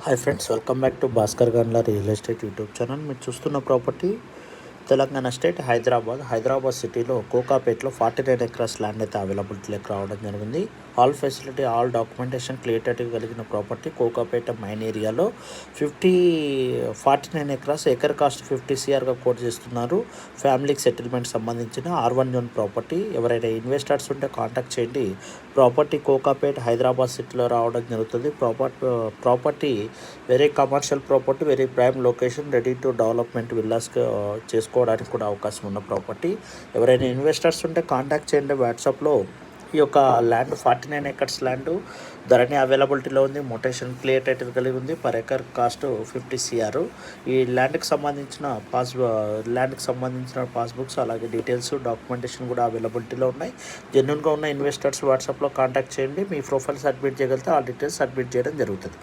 Hi friends, welcome back to Bhaskar గన్ల real estate YouTube channel. మీరు చూస్తున్న property Telangana state Hyderabad సిటీలో కోకాపేట్లో 49 acres land అయితే అవైలబిలిటీలోకి రావడం జరిగింది. All facility, all documentation clarity కలిగిన ప్రాపర్టీ కోకాపేట మైన్ ఏరియాలో 49 ఎకరాస్, ఎకర్ కాస్ట్ 50 CRగా కోట్ చేస్తున్నారు. ఫ్యామిలీకి సెటిల్మెంట్ సంబంధించిన R1 జోన్ ప్రాపర్టీ. ఎవరైనా ఇన్వెస్టర్స్ ఉంటే కాంటాక్ట్ చేయండి. ప్రాపర్టీ కోకాపేట హైదరాబాద్ సిటీలో రావడం జరుగుతుంది. Property very commercial property, very prime location, ready to development villas చేసుకోవడానికి కూడా అవకాశం ఉన్న ప్రాపర్టీ. ఎవరైనా ఇన్వెస్టర్స్ ఉంటే కాంటాక్ట్ చేయండి వాట్సాప్లో. ఈ యొక్క ల్యాండ్ 49 ఎకర్స్ ల్యాండ్ ధరణి అవైలబిలిటీలో ఉంది. మొటేషన్ క్లియర్ టైటిల్ కలిగి ఉంది. Per acre cost 50 CR. ఈ ల్యాండ్కి సంబంధించిన పాస్బుక్స్, అలాగే డీటెయిల్స్, డాక్యుమెంటేషన్ కూడా అవైలబిలిటీలో ఉన్నాయి. జెన్యూన్గా ఉన్న ఇన్వెస్టర్స్ వాట్సాప్లో కాంటాక్ట్ చేయండి. మీ ప్రొఫైల్ సబ్మిట్ చేయగలిగితే ఆ డీటెయిల్స్ సబ్మిట్ చేయడం జరుగుతుంది.